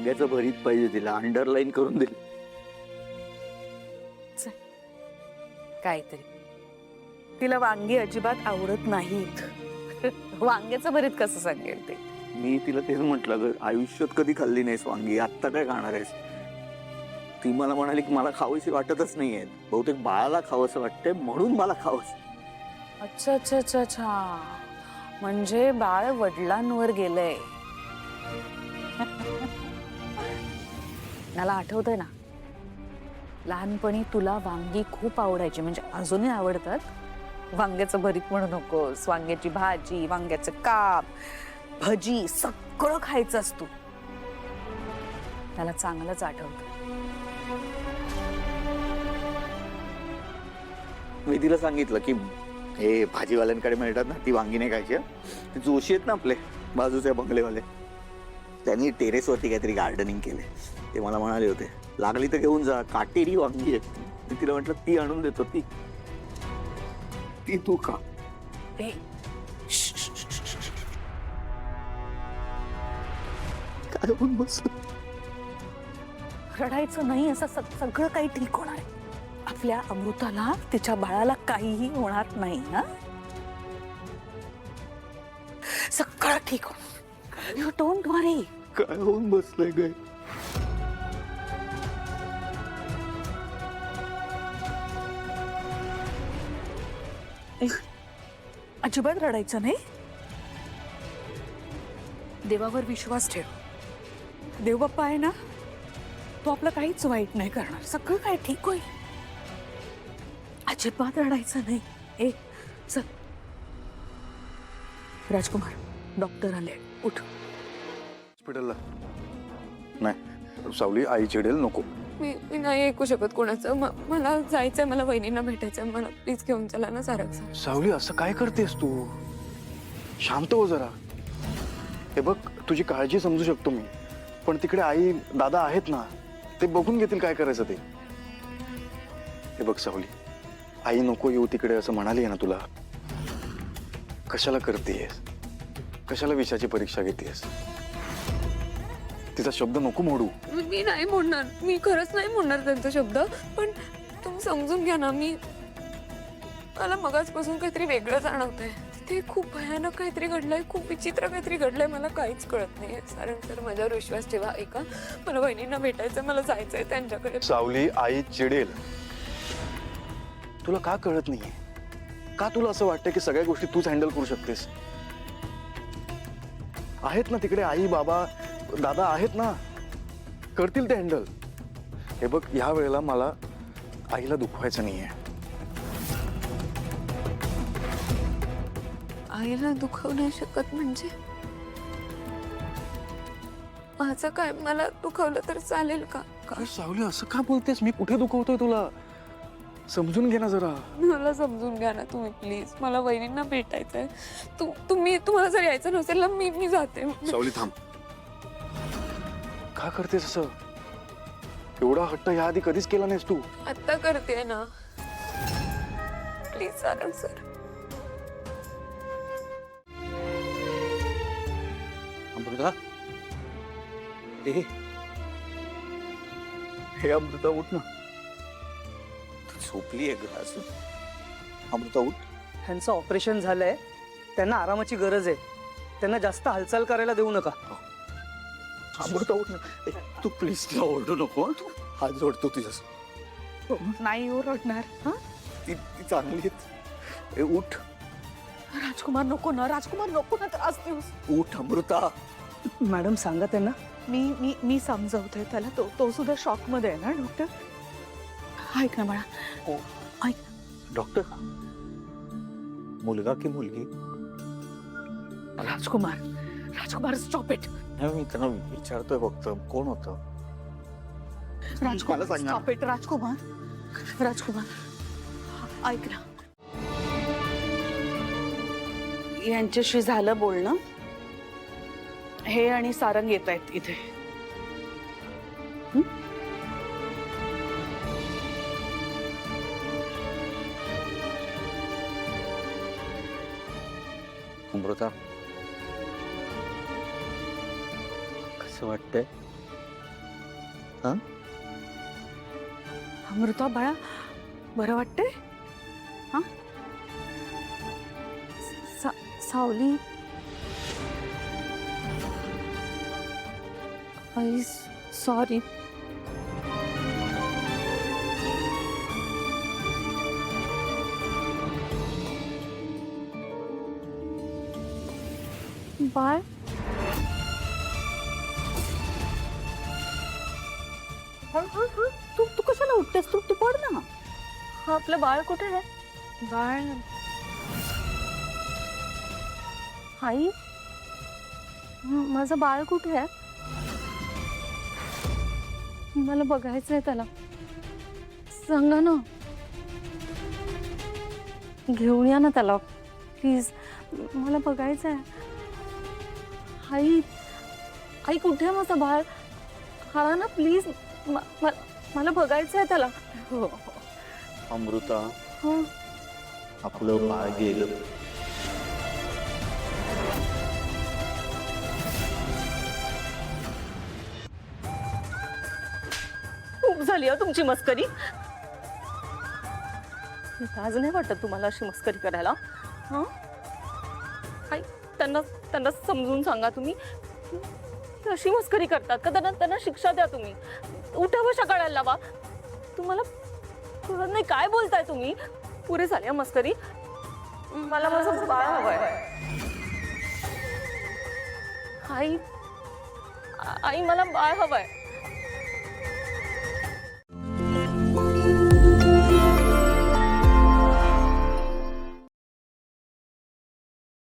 वांग्याचं भरीत पाहिजे तिला, अंडरलाईन करून दिली. काहीतरी तिला वांगी अजिबात आवडत नाहीत. वांग्याचं भरीत कसं सांगेल ते? मी तिला तेच म्हटलं, ग आयुष्यात कधी खाल्ली नाहीस वांगी, आत्ता काय खाणार आहेस? ती मला म्हणाली की मला खावीशी वाटतच नाहीये, बहुतेक बाळाला खावंसं वाटतंय म्हणून मला खावंस. अच्छा अच्छा अच्छा अच्छा, म्हणजे बाळ वडिलांवर गेलंय. मला आठवतंय ना, लहानपणी तुला वांगी खूप आवडायची, म्हणजे अजूनही आवडतात. वांग्याचं भरीत म्हणू नकोस, वांग्याची भाजी, वांग्याचं काप, भजी सगळं खायचंस तू. त्याला चांगलंच आठवतं. मी तिला सांगितलं की हे भाजीवाल्यांकडे मिळतात ना ती वांगी नाही खायची, ते जोशी आहेत ना आपले बाजूचे बंगलेवाले, त्यांनी टेरेसवरती काहीतरी गार्डनिंग केले. ते मला म्हणाले होते लागली तर घेऊन जा, काटेरी वांगी आहेत. मी तिला म्हटलं ती आणून देतो, ती तू खा. ए, काय होऊन बस, रडायचं नाही, असं सगळं काही ठीक होणार आहे. आपल्या अमृताला, तिच्या बाळाला काहीही होणार नाही ना, सगळं ठीक होणार. यू डोंट वरी. काय होऊन बसलंय ग? अजिबात रडायचं नाही. देवावर विश्वास ठेव. देवबाप्पा आहे ना, तो आपलं काहीच वाईट नाही करणार, सगळं काय ठीक होईल. अजिबात रडायचं नाही. ए चल, राजकुमार डॉक्टर आले, उठ. हॉस्पिटलला नाही, सावली आई चिडेल, नको. मी नाही ऐकू शकत कोणाचं. मला जायचंय, मला वहिनींना भेटायचंय, मला प्लीज घेऊन चला ना सारंग सर. सावली असं काय करतेस तू? शांत हो जरा. हे बघ, तुझी काळजी समजू शकतो मी, पण तिकडे आई दादा आहेत ना, ते बघून घेतील काय करायचं ते. हे बघ सावली, आई नको येऊ तिकडे असं म्हणाली आहे ना तुला. कशाला करतेस? कशाला विषयाची परीक्षा घेतेस? तिचा शब्द नको मोडू. मी नाही म्हणणार, मी खरंच नाही म्हणणार त्यांचा शब्द, पण तुम्ही समजून घ्या ना. मला मगाचपासून काहीतरी वेगळं जाणवतंय. ते खूप भयानक काहीतरी घडलंय, खूप विचित्र काहीतरी घडलंय, मला काहीच कळत नाहीये. सारंग सर माझ्यावर विश्वास ठेवा. ऐका, मला वहिनींना भेटायचंय, मला जायचंय त्यांच्याकडे. सावली, आई चिडेल. तुला का कळत नाहीये? का तुला असं वाटतं की सगळ्या गोष्टी तूच हँडल करू शकतेस? आहेत ना तिकडे आई बाबा दादा आहेत ना, करतील ते हँडल. हे बघ, ह्या वेळेला मला आईला दुखवायचं नाहीये. आईला दुखवू नाही शकत म्हणजे? माझं काय, मला दुखवलं तर चालेल का? काय सावली, असं का बोलतेस? मी कुठे दुखवतोय तुला? समजून घे ना जरा. मला समजून घ्या ना तुम्ही प्लीज. मला वहिनींना भेटायचंय. तुम्हाला जर यायचं नसेल ना, मी जाते. सावली थांब. का करतेस असं? एवढा हट्ट ह्या आधी कधीच केला नाहीस तू. आता करते ना, प्लीज सारंग सर. अमृता, हे अमृता उठ ना, झोपली आहे ग्लास. अमृता उठ. ह्यांचं ऑपरेशन झालंय, त्यांना आरामाची गरज आहे. त्यांना जास्त हालचाल करायला देऊ नका. अमृता उठ ना, तू प्लीज तिला ओरडू नको. हात जोडतो तुझ्या. नाही ओरडणार. हा, ती चांगली आहेत. ए उठ. राजकुमार नको ना, राजकुमार नको ना, त्रास देऊस. उठ अमृता. मॅडम सांगा त्यांना. मी समजवते त्याला. तो सुद्धा शॉक मध्ये आहे ना डॉक्टर. ऐक ना बाळा, हो. ऐक. डॉक्टर, मुलगा की मुलगी? राजकुमार स्टॉप इट. मी त्यांना विचारतोय फक्त, कोण होतं? राजकुमार मला सांग ना. Stop it. राजकुमार ऐक ना, यांच्याशी झालं बोलणं. हे आणि सारंग येत आहेत इथे. अमृता, कसं वाटतंय? हा? अमृता बाळा बरं वाटतंय? हा? सावली आई सॉरी. बाळ तू तू कशाला उठतेस? तू पड ना. हा आपलं बाळ कुठे आहे? बाळ आई माझं बाळ कुठे आहे? मला बघायचं आहे त्याला. सांगा ना. घेऊन या ना त्याला प्लीज. मला बघायचं आहे. आई आई कुठे आहे माझं बाळ? हा ना प्लीज. मला बघायचं आहे त्याला. हो अमृता, हो. आपलं बाळ गेलं. खूप झाली हो तुमची मस्करी. लाज नाही वाटत तुम्हाला अशी मस्करी करायला? हा आई त्यांना त्यांना समजून सांगा तुम्ही. ते अशी मस्करी करतात का? त्यांना शिक्षा द्या तुम्ही. उठा बशा काढायला लावा. तुम्हाला कळत नाही काय बोलताय तुम्ही? पुरे झाली मस्करी. मला माझं बाळ हवंय. आई आई मला बाळ हवंय.